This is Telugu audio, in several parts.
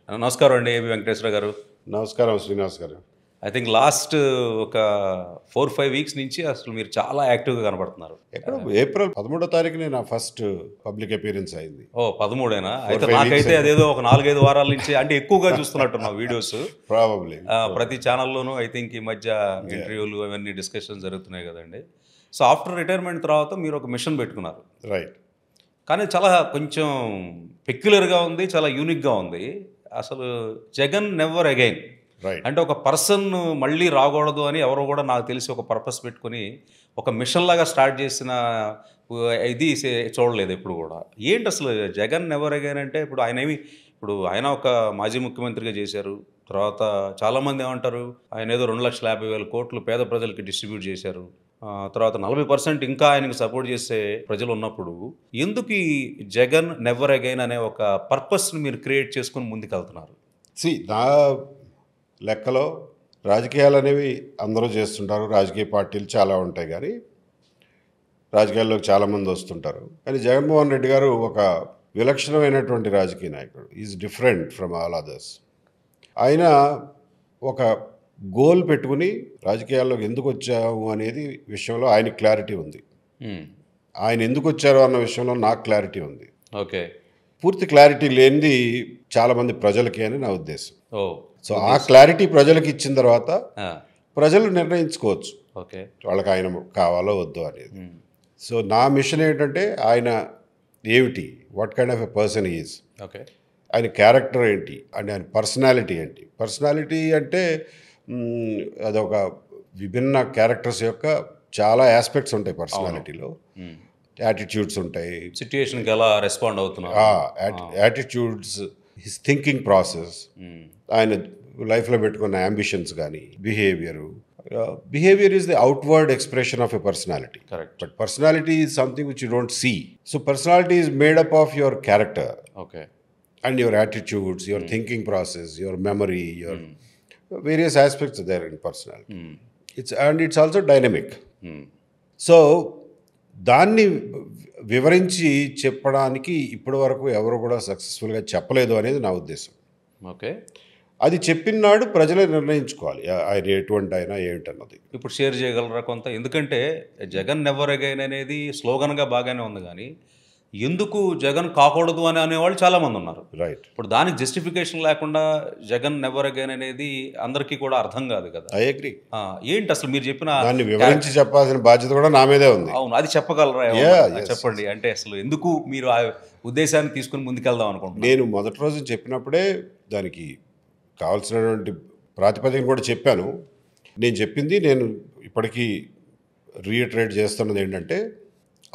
నమస్కారం అండి ఏబి వెంకటేశ్వర గారు. నమస్కారం శ్రీనివాస్ గారు. ఐ థింక్ లాస్ట్ ఒక 4-5 వీక్స్ నుంచి అసలు మీరు చాలా యాక్టివ్గా కనబడుతున్నారు. ఎక్కడ ఏప్రిల్ 13వ తారీఖునే నా ఫస్ట్ పబ్లిక్ అపీరెన్స్ అయింది. 13ఏనా? అయితే 4-5 నాకైతే weeks అదేదో ఒక 4-5 వారాల నుంచి అంటే ఎక్కువగా చూస్తున్నట్టున్నా వీడియోస్. ప్రాబబ్లీ ప్రతి ఛానల్లోనూ ఐ థింక్ ఈ మధ్య ఇంటర్వ్యూలు అవన్నీ డిస్కషన్ జరుగుతున్నాయి కదండి. సో ఆఫ్టర్ రిటైర్మెంట్ తర్వాత మీరు ఒక మిషన్ పెట్టుకున్నారు. రైట్. కానీ చాలా కొంచెం పెక్యులర్గా ఉంది, చాలా యూనిక్గా ఉంది. అసలు జగన్ నెవర్ అగైన్ రైట్. అంటే ఒక పర్సన్ మళ్ళీ రాకూడదు అని ఎవరో కూడా నాకు తెలిసి ఒక పర్పస్ పెట్టుకుని ఒక మిషన్ లాగా స్టార్ట్ చేసిన ఇది చూడలేదు ఎప్పుడు కూడా. ఏంటి అసలు జగన్ నెవర్ అగైన్ అంటే? ఇప్పుడు ఆయన ఒక మాజీ ముఖ్యమంత్రిగా చేశారు. తర్వాత చాలామంది ఏమంటారు, ఆయన ఏదో 2,50,000 కోట్లు పేద ప్రజలకి డిస్ట్రిబ్యూట్ చేశారు. తర్వాత 40% ఇంకా ఆయనకు సపోర్ట్ చేసే ప్రజలు ఉన్నప్పుడు ఎందుకు ఈ జగన్ నెవర్ అగైన్ అనే ఒక పర్పస్ని మీరు క్రియేట్ చేసుకుని ముందుకెళ్తున్నారు? నా లెక్కలో రాజకీయాలు అనేవి అందరూ చేస్తుంటారు. రాజకీయ పార్టీలు చాలా ఉంటాయి, కానీ రాజకీయాల్లోకి చాలామంది వస్తుంటారు. కానీ జగన్మోహన్ రెడ్డి గారు ఒక విలక్షణమైనటువంటి రాజకీయ నాయకుడు. Is different from all others. ఆయన ఒక గోల్ పెట్టుకుని రాజకీయాల్లోకి ఎందుకు వచ్చాము అనేది విషయంలో ఆయన క్లారిటీ ఉంది. ఆయన ఎందుకు వచ్చారు అన్న విషయంలో నాకు క్లారిటీ ఉంది. ఓకే. పూర్తి క్లారిటీ లేనిది చాలామంది ప్రజలకి అని నా ఉద్దేశం. సో ఆ ఉద్దేశం. క్లారిటీ ప్రజలకు ఇచ్చిన తర్వాత ఆ, ప్రజలు నిర్ణయించుకోవచ్చు ఓకే. వాళ్ళకి ఆయన కావాలో వద్దు అనేది. సో నా మిషన్ ఏంటంటే ఆయన ఏమిటి, what kind of a person is, okay. ఆయన క్యారెక్టర్ ఏంటి అంటే ఆయన పర్సనాలిటీ ఏంటి. పర్సనాలిటీ అంటే అదొక విభిన్న క్యారెక్టర్స్ యొక్క చాలా ఆస్పెక్ట్స్ ఉంటాయి పర్సనాలిటీలో. యాటిట్యూడ్స్ ఉంటాయి, సిచ్యుయేషన్కి ఎలా రెస్పాండ్ అవుతున్నారు. యాటిట్యూడ్స్, హిస్ థింకింగ్ ప్రాసెస్, ఆయన లైఫ్లో పెట్టుకున్న అంబిషన్స్ కానీ, behaviour is the outward expression of a personality. Correct. But personality is something which you don't see. So personality is made up of your character okay. and your attitudes, your thinking process, your memory, your various aspects are there in personality. It's also dynamic. So దాన్ని వివరించి చెప్పడానికి ఇప్పటి వరకు ఎవరు కూడా సక్సెస్ఫుల్గా చెప్పలేదు అనేది నా ఉద్దేశం. ఓకే. అది చెప్పినాడు ప్రజలే నిర్ణయించుకోవాలి ఆయన ఎటువంటి అయినా ఏమిటన్నది. ఇప్పుడు షేర్ చేయగలరా కొంత? ఎందుకంటే జగన్ నెవర్ అగైన్ అనేది స్లోగన్గా బాగానే ఉంది, కానీ ఎందుకు జగన్ కాకూడదు అని అనేవాళ్ళు చాలామంది ఉన్నారు. రైట్. ఇప్పుడు దానికి జస్టిఫికేషన్ లేకుండా జగన్ నెవర్ అగైన్ అనేది అందరికీ కూడా అర్థం కాదు కదా. I agree. ఏంటి అసలు మీరు చెప్పిన దాన్ని వివరించి చెప్పాల్సిన బాధ్యత కూడా నా మీదే ఉంది. అవును, అది చెప్పగలరా? Yes. చెప్పండి. అంటే అసలు ఎందుకు మీరు ఆ ఉద్దేశాన్ని తీసుకుని ముందుకెళ్దాం అనుకుంటున్నారు? నేను మొదటి రోజు చెప్పినప్పుడే దానికి కావాల్సినటువంటి ప్రాతిపదికను కూడా చెప్పాను. నేను చెప్పింది నేను ఇప్పటికీ రీఇటరేట్ చేస్తున్నది ఏంటంటే,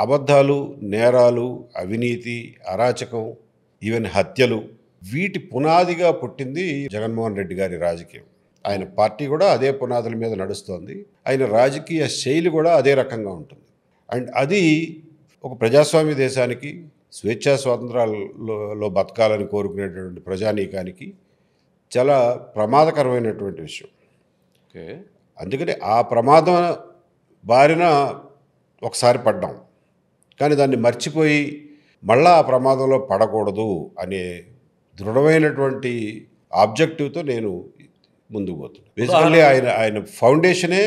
అబద్ధాలు, నేరాలు, అవినీతి, అరాచకం, ఈవెన్ హత్యలు, వీటి పునాదిగా పుట్టింది జగన్మోహన్ రెడ్డి గారి రాజకీయం. ఆయన పార్టీ కూడా అదే పునాదుల మీద నడుస్తోంది. ఆయన రాజకీయ శైలి కూడా అదే రకంగా ఉంటుంది. అండ్ అది ఒక ప్రజాస్వామ్య దేశానికి, స్వేచ్ఛా స్వాతంత్రాలలో బతకాలని కోరుకునేటువంటి ప్రజానీకానికి చాలా ప్రమాదకరమైనటువంటి విషయం. ఓకే. అందుకని ఆ ప్రమాదం బారిన ఒకసారి పడ్డాం, కానీ దాన్ని మర్చిపోయి మళ్ళా ఆ ప్రమాదంలో పడకూడదు అనే దృఢమైనటువంటి ఆబ్జెక్టివ్తో నేను ముందుకు పోతున్నాను. బేసికల్లీ ఆయన ఫౌండేషనే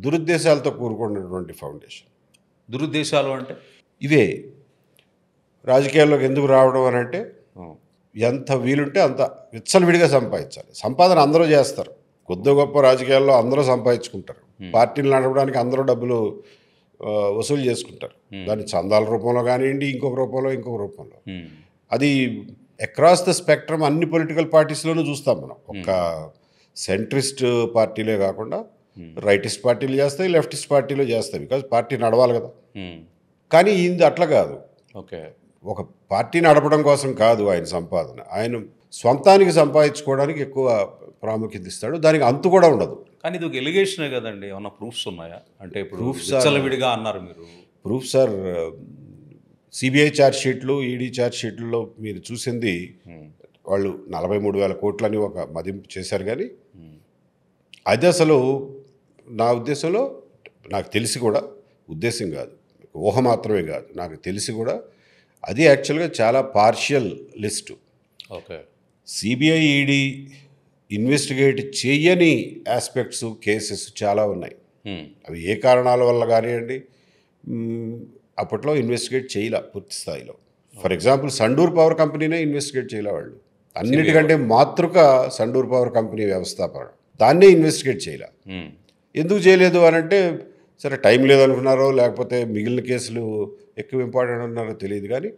దురుద్దేశాలతో కూరుకున్నటువంటి ఫౌండేషన్. దురుద్దేశాలు అంటే ఇవే రాజకీయాల్లోకి ఎందుకు రావడం అని అంటే, ఎంత వీలుంటే అంత విచ్చలవిడిగా సంపాదించాలి. సంపాదన అందరూ చేస్తారు, కొద్ది గొప్ప రాజకీయాల్లో అందరూ సంపాదించుకుంటారు. పార్టీలు నడపడానికి అందరూ డబ్బులు వసూలు చేసుకుంటారు. దాన్ని చందాల రూపంలో కానివ్వండి, ఇంకొక రూపంలో. అది అక్రాస్ ద స్పెక్ట్రమ్ అన్ని పొలిటికల్ పార్టీస్లోనూ చూస్తాం మనం. ఒక సెంట్రిస్ట్ పార్టీలే కాకుండా రైటిస్ట్ పార్టీలు చేస్తాయి, లెఫ్టిస్ట్ పార్టీలు చేస్తాయి. బికాజ్ పార్టీ నడవాలి కదా. కానీ ఇది అట్లా కాదు. ఓకే. ఒక పార్టీ నడపడం కోసం కాదు ఆయన సంపాదన. ఆయన స్వంతానికి సంపాదించుకోవడానికి ఎక్కువ ప్రాముఖ్యత ఇస్తాడు. దానికి అంతు కూడా ఉండదు. కానీ ఇది ఒక ఎలిగేషనే కదండి, ఏమన్నా ప్రూఫ్స్ ఉన్నాయా? అంటే ఇప్పుడు Proofs విచ్చలవిడిగా అన్నారు మీరు. ప్రూఫ్స్ ఆర్ సిబిఐ ఛార్జ్ షీట్లు, ఈడీ ఛార్జ్ షీట్లలో మీరు చూసింది వాళ్ళు 43,000 కోట్లని ఒక మదింపు చేశారు. కానీ అది అసలు నా ఉద్దేశంలో, నాకు తెలిసి కూడా, ఉద్దేశం కాదు, ఊహ మాత్రమే కాదు, నాకు తెలిసి కూడా అది యాక్చువల్గా చాలా partial list. Okay. CBI ED investigate చేయని ఆస్పెక్ట్స్ కేసెస్ చాలా ఉన్నాయి. అవి ఏ కారణాల వల్ల కానివ్వండి అప్పట్లో ఇన్వెస్టిగేట్ చేయలే పూర్తి స్థాయిలో. ఫర్ ఎగ్జాంపుల్ సండూర్ పవర్ కంపెనీనే ఇన్వెస్టిగేట్ చేయలే వాళ్ళు. అన్నిటికంటే మాతృక సండూర్ పవర్ కంపెనీ వ్యవస్థాపన, దాన్నే ఇన్వెస్టిగేట్ చేయలే. ఎందుకు చేయలేదు అని అంటే సరే టైం లేదనుకున్నారో లేకపోతే మిగిలిన కేసులు ఎక్కువ ఇంపార్టెంట్ ఉన్నారో తెలియదు. కానీ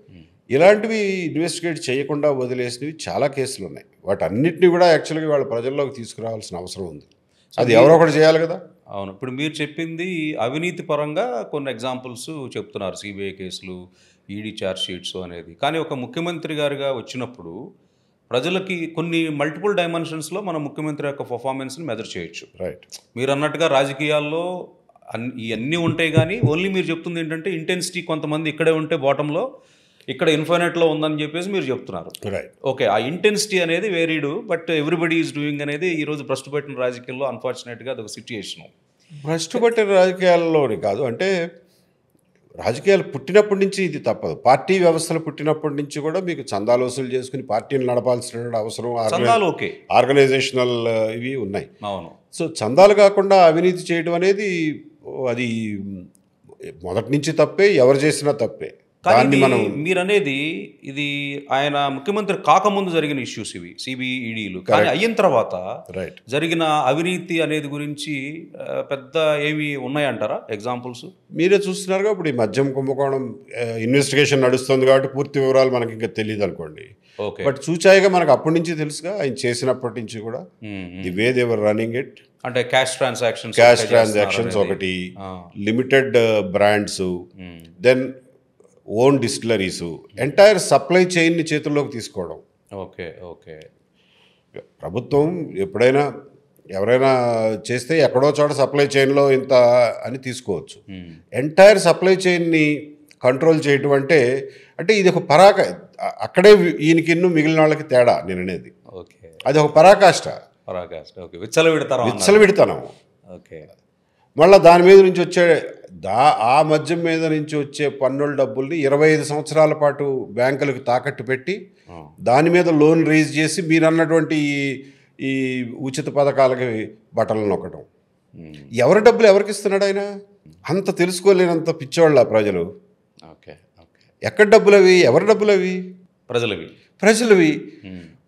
ఇలాంటివి ఇన్వెస్టిగేట్ చేయకుండా వదిలేసినవి చాలా కేసులు ఉన్నాయి. వాటన్నిటిని కూడా యాక్చువల్గా వాళ్ళ ప్రజల్లోకి తీసుకురావాల్సిన అవసరం ఉంది. అది ఎవరో ఒకటి చేయాలి కదా. అవును, ఇప్పుడు మీరు చెప్పింది అవినీతి పరంగా కొన్ని ఎగ్జాంపుల్స్ చెప్తున్నారు, సిబిఐ కేసులు, ఈడీ ఛార్జ్ షీట్స్ అనేది. కానీ ఒక ముఖ్యమంత్రి గారుగా వచ్చినప్పుడు ప్రజలకి కొన్ని మల్టిపుల్ డైమెన్షన్స్లో మన ముఖ్యమంత్రి యొక్క పర్ఫార్మెన్స్ని మెజర్ చేయొచ్చు. రైట్. మీరు అన్నట్టుగా రాజకీయాల్లో ఇవన్నీ ఉంటాయి, కానీ ఓన్లీ మీరు చెప్తుంది ఏంటంటే ఇంటెన్సిటీ కొంతమంది ఇక్కడే ఉంటే బాటంలో, ఇక్కడ ఇన్ఫైనైట్లో ఉందని చెప్పేసి మీరు చెప్తున్నారు. రైట్. ఓకే, ఆ ఇంటెన్సిటీ అనేది వేరీడు, బట్ ఎవ్రీబడి ఈజ్ డూయింగ్ అనేది ఈరోజు భ్రష్టు పట్టిన రాజకీయాల్లో అన్ఫార్చునేట్గా అదొక సిచ్యుయేషను. భ్రష్టు పట్టిన రాజకీయాల్లోని కాదు, అంటే రాజకీయాలు పుట్టినప్పటి నుంచి ఇది తప్పదు. పార్టీ వ్యవస్థలు పుట్టినప్పటి నుంచి కూడా మీకు చందాలు వసూలు చేసుకుని పార్టీని నడపాల్సిన అవసరం, ఆర్గనైజేషనల్ ఇవి ఉన్నాయి. అవును. సో చందాలు కాకుండా అవినీతి చేయడం అనేది అది మొదటి నుంచి తప్పే, ఎవరు చేసినా తప్పే. కానీ మీరు అనేది ఇది ఆయన ముఖ్యమంత్రి కాకముందు జరిగిన ఇష్యూస్ ఇవి సిబిఈడీలు. కానీ అయిన తర్వాత జరిగిన అవినీతి అనేది గురించి పెద్ద ఏమి ఉన్నాయంటారా ఎగ్జాంపుల్స్? మీరే చూస్తున్నారుగా. ఇప్పుడు ఈ మద్యం కుంభకోణం ఇన్వెస్టిగేషన్ నడుస్తుంది కాబట్టి పూర్తి వివరాలు మనకి ఇంకా తెలియదు అనుకోండి. ఓకే, బట్ చూచాయిగా మనకు అప్పటి నుంచి తెలుసుగా, ఆయన చేసినప్పటి నుంచి కూడా the way they were running it. అంటే క్యాష్ ట్రాన్సాక్షన్స్ ఒకటి, limited brands, then own distilleries, entire supply చైన్ని చేతుల్లోకి తీసుకోవడం. Okay okay. ప్రభుత్వం ఎప్పుడైనా ఎవరైనా చేస్తే ఎక్కడో చోట సప్లై చైన్లో ఇంత అని తీసుకోవచ్చు. ఎంటైర్ సప్లై చైన్ని కంట్రోల్ చేయటం అంటే ఇది ఒక అక్కడే ఈయనకిన్ను మిగిలిన వాళ్ళకి తేడా నేను అనేది. ఓకే, అది ఒక పరాకాష్ట. ఓకే, విచ్చలవిడతనం. ఓకే. మళ్ళీ దాని మీద నుంచి వచ్చే ఆ మద్యం మీద నుంచి వచ్చే పన్నుల డబ్బుల్ని 25 సంవత్సరాల పాటు బ్యాంకులకు తాకట్టు పెట్టి దాని మీద లోన్ రేజ్ చేసి మీరు అన్నటువంటి ఈ ఉచిత పథకాలకి బట్టలు నొక్కడం. ఎవరి డబ్బులు ఎవరికి ఇస్తున్నాడు ఆయన? అంత తెలుసుకోలేనంత పిచ్చోళ్ళ ప్రజలు. ఎక్కడ డబ్బులు అవి? ఎవరి డబ్బులు అవి? ప్రజలవి.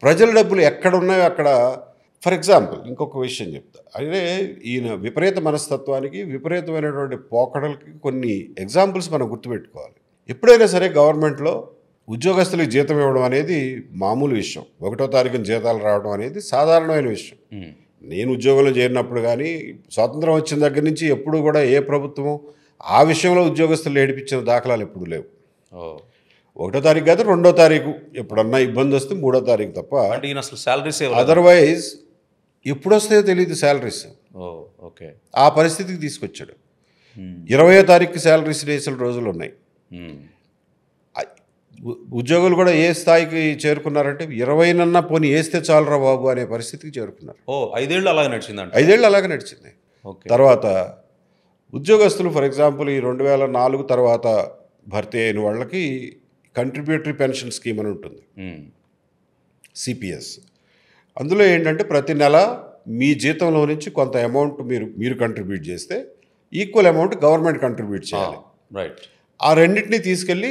ప్రజల డబ్బులు ఎక్కడ ఉన్నాయో అక్కడ. ఫర్ ఎగ్జాంపుల్ ఇంకొక విషయం చెప్తా. అంటే ఈయన విపరీత మనస్తత్వానికి, విపరీతమైనటువంటి పోకడలకి కొన్ని ఎగ్జాంపుల్స్ మనం గుర్తుపెట్టుకోవాలి. ఎప్పుడైనా సరే గవర్నమెంట్లో ఉద్యోగస్తులకు జీతం ఇవ్వడం అనేది మామూలు విషయం. 1వ తారీఖున జీతాలు రావడం అనేది సాధారణమైన విషయం. నేను ఉద్యోగంలో చేరినప్పుడు కానీ స్వాతంత్రం వచ్చిన దగ్గర నుంచి ఎప్పుడు కూడా ఏ ప్రభుత్వం ఆ విషయంలో ఉద్యోగస్తులు ఏడిపించిన దాఖలాలు ఎప్పుడు లేవు. 1వ తారీఖు కాదు 2వ తారీఖు ఎప్పుడన్నా ఇబ్బంది వస్తే 3వ తారీఖు తప్ప. అదర్వైజ్ ఎప్పుడు వస్తాయో తెలియదు శాలరీస్. ఓకే, ఆ పరిస్థితికి తీసుకొచ్చాడు. 20వ తారీఖు శాలరీస్ వేసిన రోజులు ఉన్నాయి. ఉద్యోగులు కూడా ఏ స్థాయికి చేరుకున్నారంటే 20 పోనీ వేస్తే చాలరా బాబు అనే పరిస్థితికి చేరుకున్నారు. 5 ఏళ్ళు అలాగే నడిచింది. 5 ఏళ్ళు అలాగే నడిచింది. తర్వాత ఉద్యోగస్తులు ఫర్ ఎగ్జాంపుల్ ఈ 2004 తర్వాత భర్తీ అయిన వాళ్ళకి కంట్రిబ్యూటరీ పెన్షన్ స్కీమ్ అని ఉంటుంది, సిపిఎస్. అందులో ఏంటంటే ప్రతి నెల మీ జీతంలో నుంచి కొంత అమౌంట్ మీరు కంట్రిబ్యూట్ చేస్తే ఈక్వల్ అమౌంట్ గవర్నమెంట్ కంట్రిబ్యూట్ చేయాలి. ఆ రెండింటినీ తీసుకెళ్ళి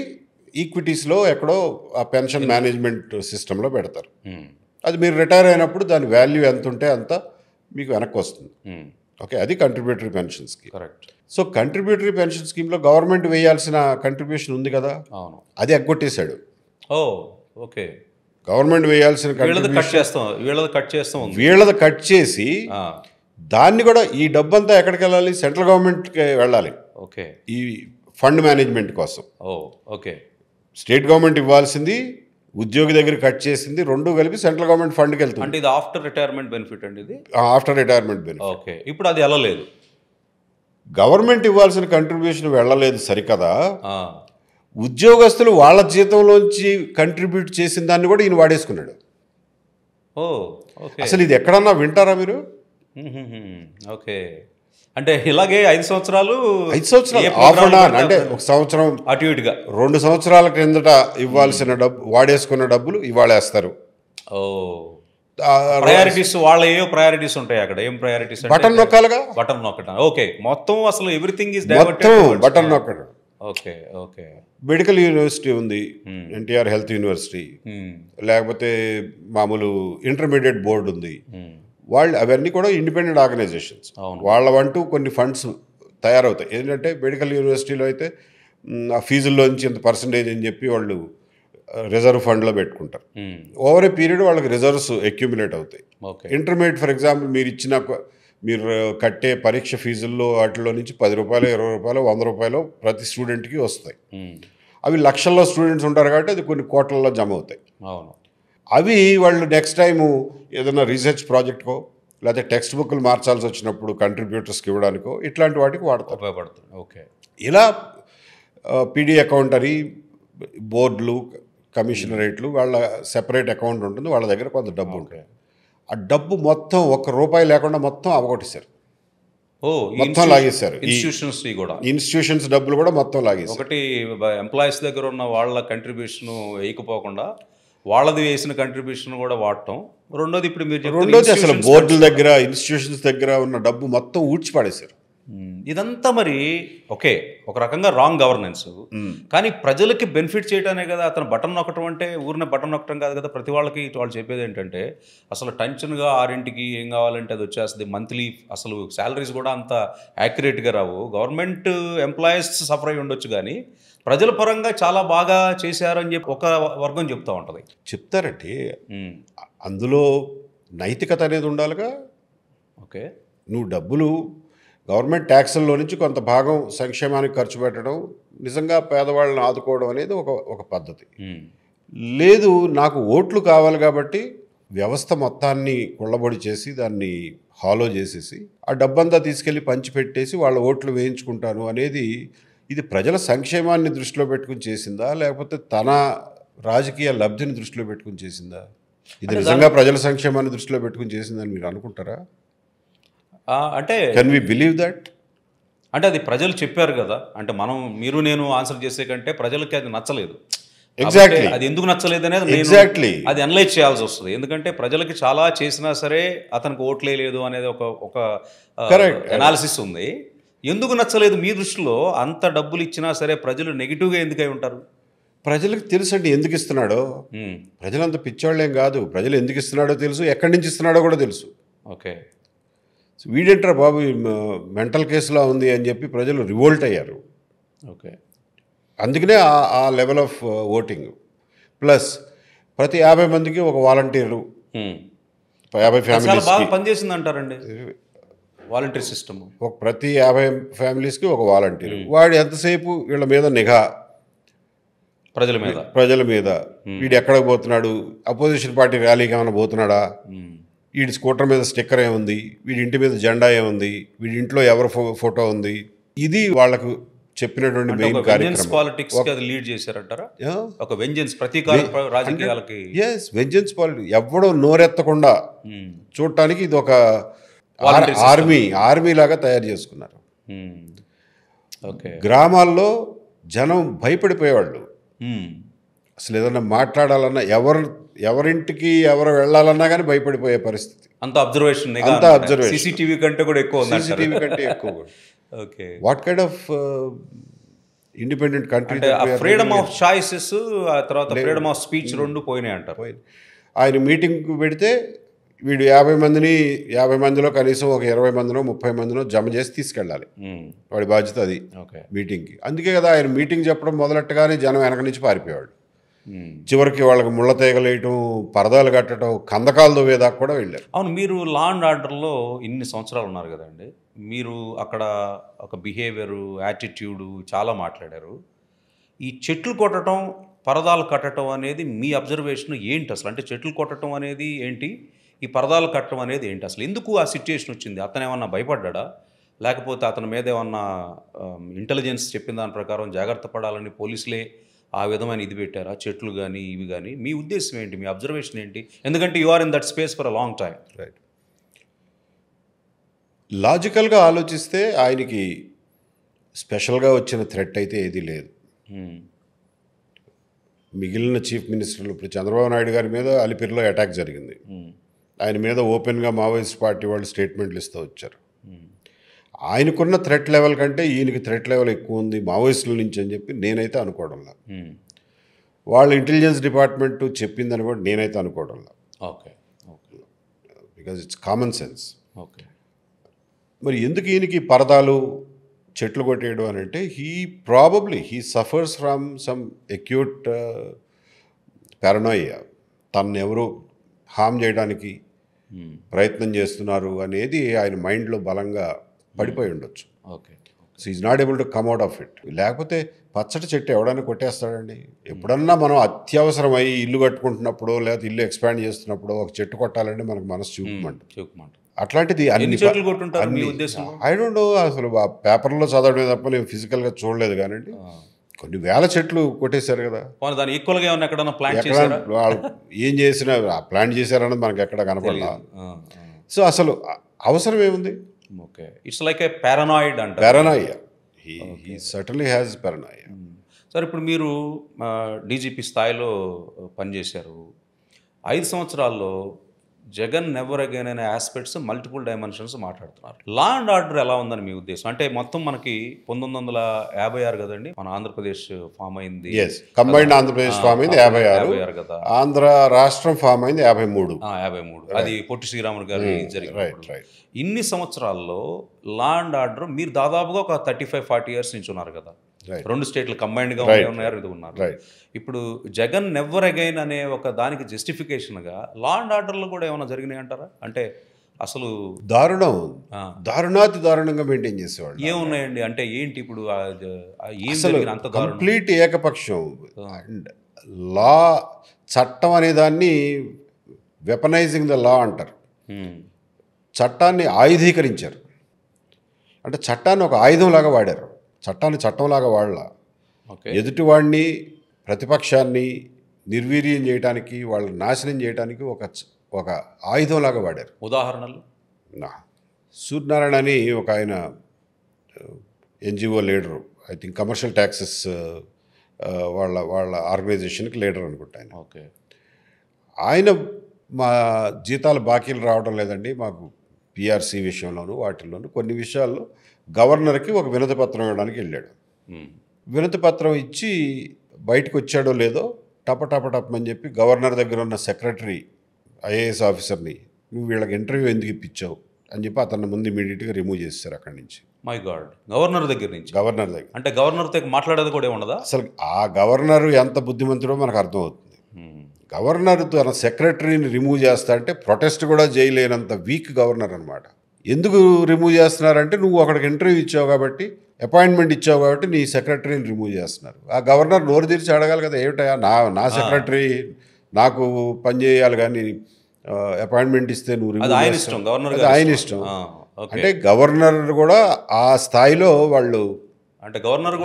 ఈక్విటీస్లో ఎక్కడో ఆ పెన్షన్ మేనేజ్మెంట్ సిస్టంలో పెడతారు. అది మీరు రిటైర్ అయినప్పుడు దాని వాల్యూ ఎంత ఉంటే అంత మీకు వెనక్కి వస్తుంది. ఓకే, అది contributory pension scheme. So contributory pension స్కీమ్లో గవర్నమెంట్ వేయాల్సిన కంట్రిబ్యూషన్ ఉంది కదా, అది ఎగ్గొట్టేశాడు. ఓకే, గవర్నమెంట్ వేయాల్సిన వీళ్ళది కట్ చేసి దాన్ని కూడా ఈ డబ్బంతా ఎక్కడికి వెళ్ళాలి? సెంట్రల్ గవర్నమెంట్కి వెళ్ళాలి. ఓకే, ఈ ఫండ్ మేనేజ్మెంట్ కోసం. ఓకే, స్టేట్ గవర్నమెంట్ ఇవ్వాల్సింది ఉద్యోగి దగ్గర కట్ చేసింది, రెండు కలిపి సెంట్రల్ గవర్నమెంట్ ఫండ్కి వెళ్తుంది. అంటే ఇది ఆఫ్టర్ రిటైర్మెంట్ బెనిఫిట్ అండి. ఇది ఆఫ్టర్ రిటైర్మెంట్ బెనిఫిట్. ఓకే, ఇప్పుడు అది వెళ్ళలేదు. గవర్నమెంట్ ఇవ్వాల్సిన కంట్రిబ్యూషన్ వెళ్ళలేదు సరికదా, ఉద్యోగస్తులు వాళ్ళ జీతంలోంచి కంట్రిబ్యూట్ చేసిన దాన్ని కూడా ఈయన వాడేసుకున్నాడు. అసలు ఇది ఎక్కడన్నా వింటారా మీరు? ఓకే, అంటే ఇలాగే 5 సంవత్సరాలు అంటే 1 సంవత్సరం అటు ఇటుగా 2 సంవత్సరాల క్రిందట ఇవ్వాల్సిన డబ్బు వాడేసుకున్న డబ్బులు ఇవాళ వేస్తారు. ఓ ప్రయారిటీస్ వాళ్ళ ఏవో ప్రయారిటీస్ ఉంటాయి అక్కడ. ఏం ప్రయారిటీస్? బటన్ నొక్కాలిగా, బటన్ నొక్కడం. ఓకే, మొత్తం అసలు ఎవ్రీథింగ్ ఈస్ మొత్తం బటన్ నొక్కడం. Okay okay. మెడికల్ యూనివర్సిటీ ఉంది, ఎన్టీఆర్ హెల్త్ యూనివర్సిటీ, లేకపోతే మామూలు ఇంటర్మీడియట్ బోర్డు ఉంది. వాళ్ళు అవన్నీ కూడా ఇండిపెండెంట్ ఆర్గనైజేషన్స్. వాళ్ళవంటూ కొన్ని ఫండ్స్ తయారవుతాయి. ఏంటంటే మెడికల్ యూనివర్సిటీలో అయితే ఆ ఫీజుల్లో నుంచి ఇంత పర్సంటేజ్ అని చెప్పి వాళ్ళు రిజర్వ్ ఫండ్లో పెట్టుకుంటారు. ఓవర్ ఏ పీరియడ్ వాళ్ళకి రిజర్వ్స్ అక్యూములేట్ అవుతాయి. ఇంటర్మీడియట్ ఫర్ ఎగ్జాంపుల్ మీరు కట్టే పరీక్ష ఫీజుల్లో వాటిలో నుంచి 10 రూపాయలు, 20 రూపాయలు, 100 రూపాయలు ప్రతి స్టూడెంట్కి వస్తాయి. అవి లక్షల్లో స్టూడెంట్స్ ఉంటారు కాబట్టి అది కొన్ని కోట్లలో జమ అవుతాయి. అవి వాళ్ళు నెక్స్ట్ టైము ఏదైనా రీసెర్చ్ ప్రాజెక్ట్కో లేకపోతే టెక్స్ట్ బుక్లు మార్చాల్సి వచ్చినప్పుడు కంట్రిబ్యూటర్స్కి ఇవ్వడానికో ఇట్లాంటి వాటికి వాడతారు. ఓకే. ఇలా పీడీ అకౌంటరీ బోర్డులు, కమిషనరేట్లు వాళ్ళ సెపరేట్ అకౌంట్ ఉంటుంది, వాళ్ళ దగ్గర కొంత డబ్బు ఉంటుంది. ఆ డబ్బు మొత్తం ₹1 లేకుండా మొత్తం అవగొట్టేశారు. మొత్తం లాగేశారు. ఇన్స్టిట్యూషన్స్ డబ్బులు కూడా మొత్తం లాగేశారు. ఒకటి ఎంప్లాయీస్ దగ్గర ఉన్న వాళ్ళ కంట్రిబ్యూషన్ వేయకపోకుండా వాళ్ళది వేసిన కంట్రిబ్యూషన్ కూడా వాడటం. రెండోది ఇప్పుడు మీరు అసలు బోర్డుల దగ్గర, ఇన్స్టిట్యూషన్స్ దగ్గర ఉన్న డబ్బు మొత్తం ఊడ్చిపడేశారు. ఇదంతా మరి ఓకే, ఒక రకంగా రాంగ్ గవర్నెన్స్. కానీ ప్రజలకి బెనిఫిట్ చేయడానే కదా అతను బటన్ నొక్కటం అంటే. ఊరినే బటన్ నొక్కటం కాదు కదా. ప్రతి వాళ్ళకి వాళ్ళు చెప్పేది ఏంటంటే అసలు టెన్షన్గా 6ంటికి ఏం కావాలంటే అది వచ్చేస్తుంది. మంత్లీ అసలు శాలరీస్ కూడా అంత యాక్యురేట్గా రావు. గవర్నమెంట్ ఎంప్లాయీస్ సఫర్ అయి ఉండొచ్చు కానీ ప్రజల పరంగా చాలా బాగా చేశారని చెప్పి ఒక వర్గం చెప్తూ ఉంటుంది. చెప్తారంటే అందులో నైతికత అనేది ఉండాలిగా. ఓకే, నువ్వు డబ్బులు గవర్నమెంట్ ట్యాక్సుల్లో నుంచి కొంత భాగం సంక్షేమానికి ఖర్చు పెట్టడం, నిజంగా పేదవాళ్ళని ఆదుకోవడం అనేది ఒక పద్ధతి. లేదు, నాకు ఓట్లు కావాలి కాబట్టి వ్యవస్థ మొత్తాన్ని కుళ్ళబొడి చేసి దాన్ని హాలో చేసేసి ఆ డబ్బంతా తీసుకెళ్ళి పంచిపెట్టేసి వాళ్ళ ఓట్లు వేయించుకుంటాను అనేది, ఇది ప్రజల సంక్షేమాన్ని దృష్టిలో పెట్టుకుని చేసిందా లేకపోతే తన రాజకీయ లబ్ధిని దృష్టిలో పెట్టుకుని చేసిందా? ఇది నిజంగా ప్రజల సంక్షేమాన్ని దృష్టిలో పెట్టుకుని చేసిందని మీరు అనుకుంటారా? అంటే కెన్ వి బిలీవ్ దట్? అంటే అది ప్రజలు చెప్పారు కదా. అంటే మీరు నేను ఆన్సర్ చేసే కంటే ప్రజలకి అది నచ్చలేదు. ఎగ్జాక్ట్లీ. అది ఎందుకు నచ్చలేదు అనేది ఎగ్జాక్ట్లీ అది అనలైజ్ చేయాల్సి వస్తుంది. ఎందుకంటే ప్రజలకి చాలా చేసినా సరే అతనికి ఓట్లే లేదు అనేది ఒక అనాలిసిస్ ఉంది. ఎందుకు నచ్చలేదు మీ దృష్టిలో? అంత డబ్బులు ఇచ్చినా సరే ప్రజలు నెగిటివ్గా ఎందుకై ఉంటారు? ప్రజలకు తెలుసు అండి ఎందుకు ఇస్తున్నాడో. ప్రజలంత పిచ్చోళ్ళేం కాదు. ప్రజలు ఎందుకు ఇస్తున్నాడో తెలుసు, ఎక్కడి నుంచి ఇస్తున్నాడో కూడా తెలుసు. ఓకే, వీడెంటరా బాబు మెంటల్ కేసులా ఉంది అని చెప్పి ప్రజలు రివోల్ట్ అయ్యారు. ఓకే, అందుకనే ఆ లెవెల్ ఆఫ్ ఓటింగ్. ప్లస్ ప్రతి 50 మందికి ఒక వాలంటీరు, 50 ఫ్యామిలీస్ బాగా పనిచేసింది అంటారండి వాలంటీర్ సిస్టమ్. ప్రతి 50 ఫ్యామిలీస్కి ఒక వాలంటీరు. వాడు ఎంతసేపు వీళ్ళ మీద నిఘా, ప్రజల మీద. వీడు ఎక్కడికి పోతున్నాడు, అపోజిషన్ పార్టీ ర్యాలీకి ఏమైనా పోతున్నాడా, వీడి స్కూటర్ మీద స్టిక్కర్ ఏముంది, వీడి ఇంటి మీద జెండా ఏముంది, వీడి ఇంట్లో ఎవరి ఫోటో ఉంది, ఇది వాళ్ళకు చెప్పినటువంటి మెయిన్ కార్యక్రమం. పాలిటిక్స్ అది లీడ్ చేశారంటారా? ఒక వెంజెన్స్ ప్రతీకార రాజకీయాలకి. Yes, vengeance politics. ఎవడో నోరెత్తకుండా చూడటానికి ఇది ఒక ఆర్మీ లాగా తయారు చేసుకున్నారు. గ్రామాల్లో జనం భయపడిపోయేవాళ్ళు. అసలు ఏదన్నా మాట్లాడాలన్నా ఎవరింటికి ఎవరు వెళ్ళాలన్నా కానీ భయపడిపోయే పరిస్థితి. అంత అబ్జర్వేషన్, సీసీటీవీ కంటే కూడా ఎక్కువ. సీసీటీవీ కంటే ఎక్కువ. Okay, what kind of independent country? Freedom of choices, తర్వాత ఫ్రీడమ్ ఆఫ్ స్పీచ్ రెండు పోయినాయి అంటారు. ఆయన మీటింగ్కి పెడితే వీడు 50 మందిలో కనీసం ఒక 20 మందినో 30 మందినో జమ చేసి తీసుకెళ్ళాలి. వాడి బాధ్యత అది మీటింగ్కి. అందుకే కదా ఆయన మీటింగ్ చెప్పడం మొదలెట్టగానే జనం వెనక నుంచి పారిపోయేవాడు. చివరికి వాళ్ళకి ముళ్ళ తీగలేయటం, పరదాలు కట్టడం, కందకాలు దోవేదాకా కూడా వెళ్ళారు. అవును, మీరు లా అండ్ ఆర్డర్లో ఇన్ని సంవత్సరాలు ఉన్నారు కదండి. మీరు అక్కడ ఒక బిహేవియరు, యాటిట్యూడు చాలా మాట్లాడారు. ఈ చెట్లు కొట్టడం, పరదాలు కట్టడం అనేది మీ అబ్జర్వేషన్ ఏంటి అసలు? అంటే చెట్లు కొట్టడం అనేది ఏంటి, ఈ పరదాలు కట్టడం అనేది ఏంటి అసలు? ఎందుకు ఆ సిచ్యుయేషన్ వచ్చింది? అతను ఏమన్నా భయపడ్డా, లేకపోతే అతని మీద ఏమన్నా ఇంటెలిజెన్స్ చెప్పిన దాని ప్రకారం జాగ్రత్త పడాలని పోలీసులే ఆ విధమైన ఇది పెట్టారా? చెట్లు కానీ ఇవి కానీ మీ ఉద్దేశం ఏంటి, మీ అబ్జర్వేషన్ ఏంటి? ఎందుకంటే you are in that space for a long time. Right. లాజికల్గా ఆలోచిస్తే ఆయనకి స్పెషల్గా వచ్చిన థ్రెట్ అయితే ఏదీ లేదు. మిగిలిన చీఫ్ మినిస్టర్లు ఇప్పుడు చంద్రబాబు నాయుడు గారి మీద అలిపిరిలో అటాక్ జరిగింది. ఆయన మీద ఓపెన్గా మావోయిస్ట్ పార్టీ వాళ్ళు స్టేట్మెంట్లు ఇస్తూ వచ్చారు. ఆయనకున్న థ్రెట్ లెవెల్ కంటే ఈయనకి థ్రెట్ లెవెల్ ఎక్కువ ఉంది మావోయిస్టుల నుంచి అని చెప్పి నేనైతే అనుకోవడంలా. వాళ్ళ ఇంటెలిజెన్స్ డిపార్ట్మెంట్ చెప్పిందని కూడా నేనైతే అనుకోవడంలా. Okay okay, because it's common sense. Okay, మరి ఎందుకు ఈయనకి పరదాలు చెట్లు కొట్టేయడం అని అంటే he suffers from some acute paranoia. తను ఎవరు హామ్ చేయడానికి ప్రయత్నం చేస్తున్నారు అనేది ఆయన మైండ్లో బలంగా పడిపోయి ఉండొచ్చు. Okay, so is not able to come out of it. లేకపోతే పచ్చటి చెట్టు ఎవడైనా కొట్టేస్తాడండి? ఎప్పుడన్నా మనం అత్యవసరమై ఇల్లు కట్టుకుంటున్నప్పుడు లేకపోతే ఇల్లు ఎక్స్పాండ్ చేస్తున్నప్పుడు ఒక చెట్టు కొట్టాలంటే మనకు మనసు చూపమంట. అట్లాంటిది అన్ని చెట్లు కొట్టుంటారు మీ ఉద్దేశం? ఐ డోంట్ నో, అసలు ఆ పేపర్లో చదవడమే తప్ప నేను ఫిజికల్గా చూడలేదు. కానండి కొన్ని వేల చెట్లు కొట్టేశారు కదా. దాని ఈక్వల్గా ఏమన్నా ఎక్కడన్నా ప్లాంట్ చేశారా? వాళ్ళు ఏం చేసినా ప్లాంట్ చేశారన్నది మనకి ఎక్కడ కనపడలా. సో అసలు అవసరం ఏముంది? Okay, it's like A paranoid అంట. పారానాయియా, హీ సర్టన్లీ హ్యాస్ పారానాయియా. సార్, ఇప్పుడు మీరు డీజీపీ స్థాయిలో పనిచేశారు. 5 సంవత్సరాల్లో జగన్ నెవర్ అగైన్ అనే ఆస్పెక్ట్స్ మల్టిపుల్ డైమెన్షన్స్ మాట్లాడుతున్నారు. లా అండ్ ఆర్డర్ ఎలా ఉందని మీ ఉద్దేశం? అంటే మొత్తం మనకి 1956 కదండి మన ఆంధ్రప్రదేశ్ ఫామ్ అయింది. కంబైన్డ్ ఆంధ్రప్రదేశ్ ఫామ్ అయింది 56 కదా. ఆంధ్ర రాష్ట్రం ఫామ్ అయింది 53. అది పొట్టి శ్రీరాములు గారు జరిగింది. ఇన్ని సంవత్సరాల్లో లా అండ్ ఆర్డర్ మీరు దాదాపుగా ఒక 35-40 ఇయర్స్ నుంచి ఉన్నారు కదా. 2 స్టేట్లు కంబైన్డ్గా ఉన్నారు, ఇది ఉన్నారు. ఇప్పుడు జగన్ నెవర్ అగైన్ అనే ఒక దానికి జస్టిఫికేషన్గా లా అండ్ ఆర్డర్లో కూడా ఏమైనా జరిగినాయి అంటారా? అంటే అసలు దారుణాతి దారుణంగా మెయింటైన్ చేసేవాళ్ళు. ఏమున్నాయండి అంటే ఏంటి ఇప్పుడు అంత కంప్లీట్ ఏకపక్షం. అండ్ లా చట్టం అనే దాన్ని వెపనైజింగ్ ద లా అంటారు. చట్టాన్ని ఆయుధీకరించారు. అంటే చట్టాన్ని ఒక ఆయుధంలాగా వాడారు. చట్టాన్ని చట్టంలాగా వాడలా. ఎదుటివాడిని ప్రతిపక్షాన్ని నిర్వీర్యం చేయడానికి, వాళ్ళని నాశనం చేయడానికి ఒక ఆయుధంలాగా వాడారు. ఉదాహరణలు సూర్యనారాయణ అని ఒక ఆయన NGO leader, I think commercial taxes వాళ్ళ ఆర్గనైజేషన్కి లీడర్ అనుకుంటా ఆయన. ఓకే, ఆయన మా జీతాలు బాకీలు రావడం లేదండి మాకు, పిఆర్సీ విషయంలోనూ వాటిల్లోనూ కొన్ని విషయాల్లో గవర్నర్కి ఒక వినతి పత్రం ఇవ్వడానికి వెళ్ళాడు. వినతి పత్రం ఇచ్చి బయటకు వచ్చాడో లేదో టపటపటపని చెప్పి గవర్నర్ దగ్గర ఉన్న సెక్రటరీ ఐఏఎస్ ఆఫీసర్ని నువ్వు వీళ్ళకి ఇంటర్వ్యూ ఎందుకు ఇప్పించావు అని చెప్పి అతన్ని ముందు ఇమీడియట్గా రిమూవ్ చేస్తారు అక్కడి నుంచి. మై గాడ్, గవర్నర్ దగ్గర నుంచి? గవర్నర్ దగ్గర. అంటే గవర్నర్తో మాట్లాడేది కూడా ఏముండదా? అసలు ఆ గవర్నర్ ఎంత బుద్ధిమంతుడో మనకు అర్థమవుతుంది. గవర్నర్ తన సెక్రటరీని రిమూవ్ చేస్తా అంటే ప్రొటెస్ట్ కూడా చేయలేనంత వీక్ గవర్నర్ అనమాట. ఎందుకు రిమూవ్ చేస్తున్నారంటే నువ్వు అక్కడికి ఇంటర్వ్యూ ఇచ్చావు కాబట్టి, అపాయింట్మెంట్ ఇచ్చావు కాబట్టి నీ సెక్రటరీని రిమూవ్ చేస్తున్నారు. ఆ గవర్నర్ నోరు తెరిచి అడగాలి కదా, ఏమిటయా నా సెక్రటరీ నాకు పని చేయాలి కానీ అపాయింట్మెంట్ ఇస్తే నువ్వు రిమూవ్ చేస్తావు, ఆయన ఇష్టం. అంటే గవర్నర్ కూడా ఆ స్థాయిలో వాళ్ళు, అంటే గవర్నర్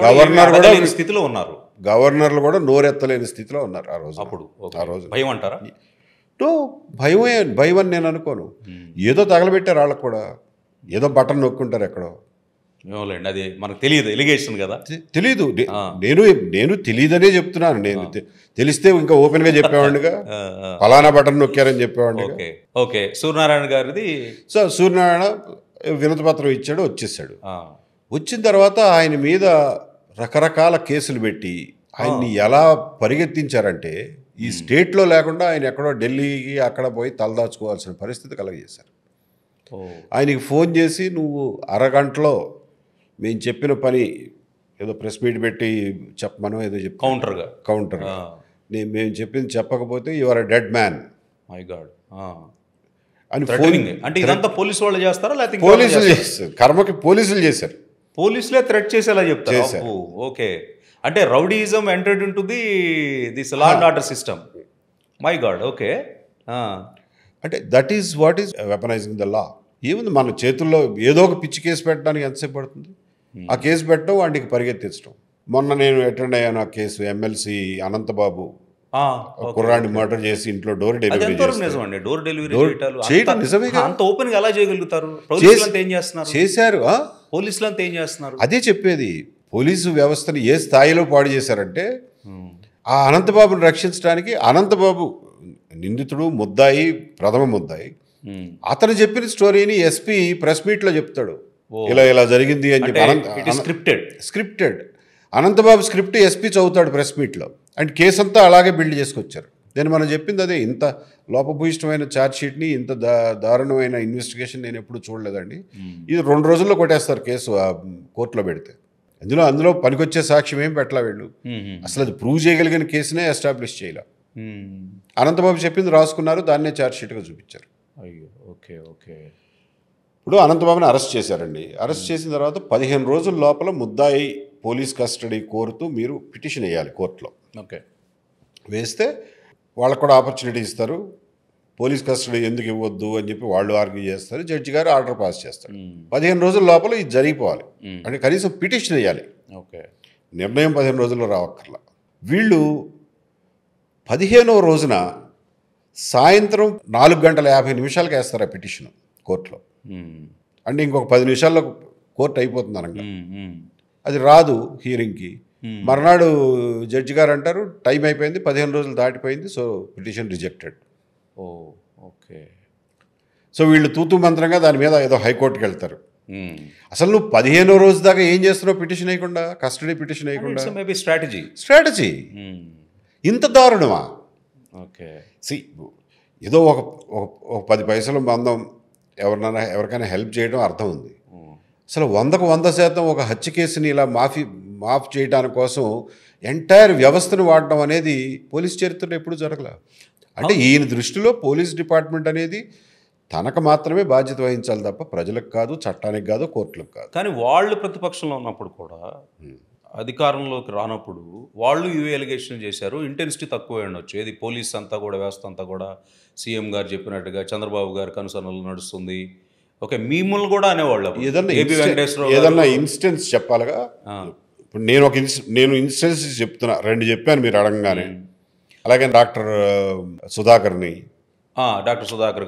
కూడా స్థితిలో ఉన్నారు. గవర్నర్లు కూడా నోరెత్తలేని స్థితిలో ఉన్నారు ఆ రోజు. ఆ రోజు భయం అంటారా? భయం అని నేను అనుకోను. ఏదో తగలబెట్టారు వాళ్ళకు కూడా, ఏదో బటన్ నొక్కుంటారు ఎక్కడో. అది మనకు తెలియదు, ఎలిగేషన్ కదా. తెలీదు, నేను తెలియదనే చెప్తున్నాను. నేను తెలిస్తే ఇంకా ఓపెన్గా చెప్పేవాడిగా, ఫలానా బటన్ నొక్కారని చెప్పేవాడిని. ఓకే, సూర్యనారాయణ గారిది. సో సూర్యనారాయణ వినతి పత్రం ఇచ్చాడు, వచ్చేసాడు. వచ్చిన తర్వాత ఆయన మీద రకరకాల కేసులు పెట్టి ఆయన్ని ఎలా పరిగెత్తించారంటే ఈ స్టేట్లో లేకుండా ఆయన ఎక్కడో ఢిల్లీకి అక్కడ పోయి తలదాచుకోవాల్సిన పరిస్థితి కలగజేశారు. ఆయనకి ఫోన్ చేసి నువ్వు అరగంటలో మేము చెప్పిన పని ఏదో ప్రెస్ మీట్ పెట్టి చెప్పమనో ఏదో చెప్పి కౌంటర్గా మేము చెప్పింది చెప్పకపోతే you are a dead man. My god అని ఫోన్. అంటే ఇదంతా పోలీసు వాళ్ళు చేస్తారా లేకపోతే పోలీసులు చేస్తారు? కర్మకి పోలీసులు చేశారు. పోలీసులే థ్రెట్ చేసేలా చెప్తారు. ఓకే, అంటే rowdyism entered into this law and order system. My god. Okay, అంటే that is what is weaponising the law. ఏముంది మన చేతుల్లో, ఏదో ఒక పిచ్చి కేసు పెట్టడానికి ఎంతసేపు పడుతుంది? ఆ కేసు పెట్టడం వాటికి పరిగెత్తించడం. మొన్న నేను అటెండ్ అయ్యాను ఆ కేసు, ఎమ్మెల్సీ అనంతబాబు కుర్రాన్ని మర్డర్ చేసి ఇంట్లో డోర్ డెలివరీ చేయడం నిజమే. అంత ఓపెన్ గా ఎలా చేయగలుగుతారు? చేశారు. పోలీసులు అంతా ఏం చేస్తున్నారు? అదే చెప్పేది. పోలీసు వ్యవస్థను ఏ స్థాయిలో పాడు చేశారంటే ఆ అనంతబాబుని రక్షించడానికి అనంతబాబు నిందితుడు, ముద్దాయి, ప్రథమ ముద్దాయి, అతను చెప్పిన స్టోరీని ఎస్పీ ప్రెస్ మీట్లో చెప్తాడు. ఇలా ఇలా జరిగింది అని చెప్పి స్క్రిప్టెడ్ అనంతబాబు స్క్రిప్ట్ ఎస్పీ చదువుతాడు ప్రెస్ మీట్లో. అండ్ కేసు అంతా అలాగే బిల్డ్ చేసుకొచ్చారు. నేను మనం చెప్పింది అదే, ఇంత లోపభూయిష్టమైన ఛార్జ్షీట్ని, ఇంత దారుణమైన ఇన్వెస్టిగేషన్ నేను ఎప్పుడు చూడలేదండి. ఇది 2 రోజుల్లో కొట్టేస్తారు కేసు కోర్టులో పెడితే. అందులో పనికొచ్చే సాక్ష్యం ఏం పెట్టలా వీళ్ళు. అసలు అది ప్రూవ్ చేయగలిగిన కేసునే ఎస్టాబ్లిష్ చేయాల. అనంతబాబు చెప్పింది రాసుకున్నారు, దాన్నే ఛార్జ్షీట్గా చూపించారు. అయ్యో, ఓకే ఓకే. ఇప్పుడు అనంతబాబుని అరెస్ట్ చేశారండి. అరెస్ట్ చేసిన తర్వాత 15 రోజుల లోపల ముద్దాయి పోలీస్ కస్టడీ కోరుతూ మీరు పిటిషన్ వేయాలి కోర్టులో. ఓకే. వేస్తే వాళ్ళకు కూడా ఆపర్చునిటీ ఇస్తారు. పోలీస్ కస్టడీ ఎందుకు ఇవ్వద్దు అని చెప్పి వాళ్ళు ఆర్గ్యూ చేస్తారు. జడ్జి గారు ఆర్డర్ పాస్ చేస్తారు. 15 రోజుల లోపల ఇది జరిగిపోవాలి. అంటే కనీసం పిటిషన్ వేయాలి. ఓకే. నిర్ణయం 15 రోజుల్లో రావక్కర్లా. వీళ్ళు 15వ రోజున సాయంత్రం 4:50 వేస్తారు ఆ పిటిషన్ కోర్టులో. అంటే ఇంకొక 10 నిమిషాల్లో కోర్టు అయిపోతుంది అనగా. అది రాదు హీరింగ్కి. మర్నాడు జడ్జి గారు అంటారు టైం అయిపోయింది, 15 రోజులు దాటిపోయింది, సో పిటిషన్ రిజెక్టెడ్. ఓ, ఓకే. సో వీళ్ళు తూతూ మంత్రంగా దాని మీద ఏదో హైకోర్టుకి వెళ్తారు. అసలు నువ్వు 15వ రోజు దాకా ఏం చేస్తున్నావు పిటిషన్ వేయకుండా, కస్టడీ పిటిషన్ వేయకుండా? స్ట్రాటజీ ఇంత దారుణమా? ఓకే. ఏదో ఒక 10 పైసలు మందం ఎవరికైనా హెల్ప్ చేయడం అర్థం ఉంది. అసలు 100కు 100% ఒక హత్య కేసుని ఇలా మాఫ్ చేయడానికి కోసం ఎంటైర్ వ్యవస్థను వాడడం అనేది పోలీస్ చరిత్రలో ఎప్పుడు జరగల. అంటే ఈయన దృష్టిలో పోలీస్ డిపార్ట్మెంట్ అనేది తనకు మాత్రమే బాధ్యత వహించాలి తప్ప ప్రజలకు కాదు, చట్టానికి కాదు, కోర్టులకు కాదు. కానీ వాళ్ళు ప్రతిపక్షంలో ఉన్నప్పుడు కూడా, అధికారంలోకి రానప్పుడు వాళ్ళు ఇవి ఎలిగేషన్ చేశారు. ఇంటెన్సిటీ తక్కువ ఉండొచ్చు. ఏది పోలీస్ అంతా కూడా, వ్యవస్థ అంతా కూడా సీఎం గారు చెప్పినట్టుగా చంద్రబాబు గారు కనుసరణలు నడుస్తుంది. ఓకే, మిమ్మల్ని కూడా అనేవాళ్ళు. ఏదన్నా ఇన్స్టెన్స్ చెప్పాలిగా. ఇప్పుడు నేను ఇన్స్టెన్స్ చెప్తున్నా, 2 చెప్పాను మీరు అడగంగానే. అలాగే డాక్టర్ సుధాకర్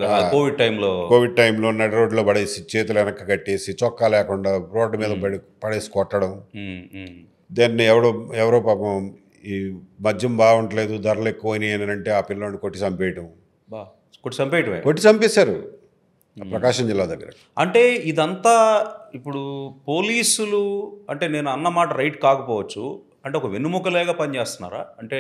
గారు కోవిడ్ టైంలో నడి రోడ్లో పడేసి, చేతులు వెనక్కి కట్టేసి, చొక్కా లేకుండా రోడ్డు మీద పడేసి కొట్టడం. దాన్ని ఎవరో పాపం ఈ మద్యం బాగుంటలేదు, ధరలు ఎక్కువైనాయి అని అంటే ఆ పిల్లని కొట్టి చంపేశారు ప్రకాశం జిల్లా దగ్గర. అంటే ఇదంతా ఇప్పుడు పోలీసులు అంటే, నేను అన్నమాట రైట్ కాకపోవచ్చు, అంటే ఒక వెన్నుముకలేగా పనిచేస్తున్నారా? అంటే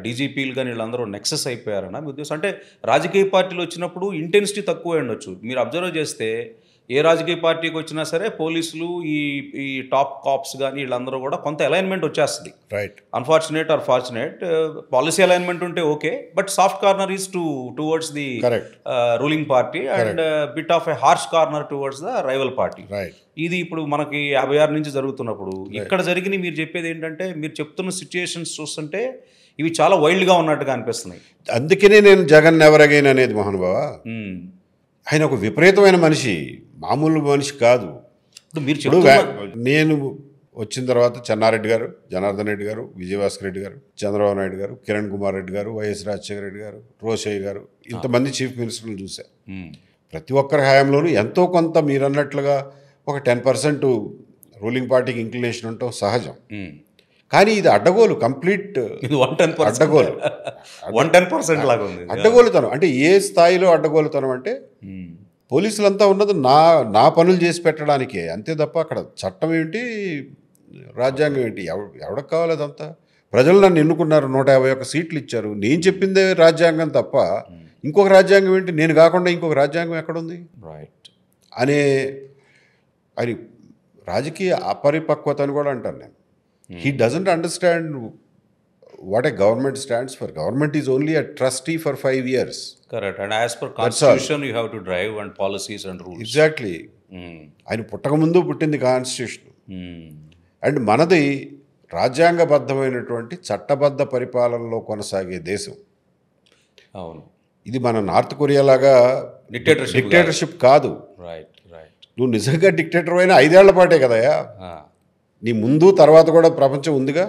డీజీపీలు కానీ వీళ్ళందరూ నెక్సెస్ అయిపోయారన్నా మీ ఉద్దేశం? అంటే రాజకీయ పార్టీలు వచ్చినప్పుడు ఇంటెన్సిటీ తక్కువ ఉండొచ్చు. మీరు అబ్జర్వ్ చేస్తే ఏ రాజకీయ పార్టీకి వచ్చినా సరే పోలీసులు, ఈ టాప్ కాప్స్ కానీ వీళ్ళందరూ కూడా కొంత అలైన్మెంట్ వచ్చేస్తుంది. Right. Unfortunate or fortunate, policy alignment ఉంటే okay, but soft corner is towards the ruling party and bit of a harsh corner towards the rival party. ఇది ఇప్పుడు మనకి 56 నుంచి జరుగుతున్నప్పుడు ఇక్కడ జరిగిన, మీరు చెప్పేది ఏంటంటే, మీరు చెప్తున్న సిచ్యుయేషన్స్ చూస్తుంటే ఇవి చాలా వైల్డ్గా ఉన్నట్టుగా అనిపిస్తున్నాయి. అందుకనే నేను జగన్ ఎవరగైన్ అనేది మహానుభావ. ఆయన ఒక విపరీతమైన మనిషి, మామూలు మనిషి కాదు. మీరు నేను వచ్చిన తర్వాత చెన్నారెడ్డి గారు, జనార్దన్ రెడ్డి గారు, విజయభాస్కర్ రెడ్డి గారు, చంద్రబాబు నాయుడు గారు, కిరణ్ కుమార్ రెడ్డి గారు, వైఎస్ రాజశేఖర రెడ్డి గారు, రోషయ్య గారు, ఇంతమంది చీఫ్ మినిస్టర్లు చూశారు. ప్రతి ఒక్కరి హయాంలోనూ ఎంతో కొంత మీరు అన్నట్లుగా ఒక 10% రూలింగ్ పార్టీకి ఇంక్లినేషన్ ఉండటం సహజం. కానీ ఇది అడ్డగోలు, కంప్లీట్ అడ్డగోలు. 110% లాగా ఉంది అడ్డగోలుతనం. అంటే ఏ స్థాయిలో అడ్డగోలుతనం అంటే, పోలీసులంతా ఉన్నది నా పనులు చేసి పెట్టడానికే, అంతే తప్ప అక్కడ చట్టం ఏంటి, రాజ్యాంగం ఏంటి, ఎవరికి కావాలి అదంతా? ప్రజలు నన్ను ఎన్నుకున్నారు, 151 సీట్లు ఇచ్చారు, నేను చెప్పిందే రాజ్యాంగం తప్ప ఇంకొక రాజ్యాంగం ఏంటి, నేను కాకుండా ఇంకొక రాజ్యాంగం ఎక్కడుంది అనే అది రాజకీయ అపరిపక్వత అని కూడా అంటాను నేను. He doesn't understand what a government stands for. Government is only a trustee for 5 years. Correct. And as per constitution, you have to drive and policies and rules. Exactly. ఆయన పుట్టకముందు పుట్టింది కాన్స్టిట్యూషన్. అండ్ మనది రాజ్యాంగబద్ధమైనటువంటి చట్టబద్ధ పరిపాలనలో కొనసాగే దేశం. అవును. ఇది మన నార్త్ కొరియా లాగా డిక్టేటర్షిప్ కాదు. నువ్వు నిజంగా డిక్టేటర్ అయినా 5 ఏళ్ల పాటే కదయా. నీ ముందు తర్వాత కూడా ప్రపంచం ఉందిగా.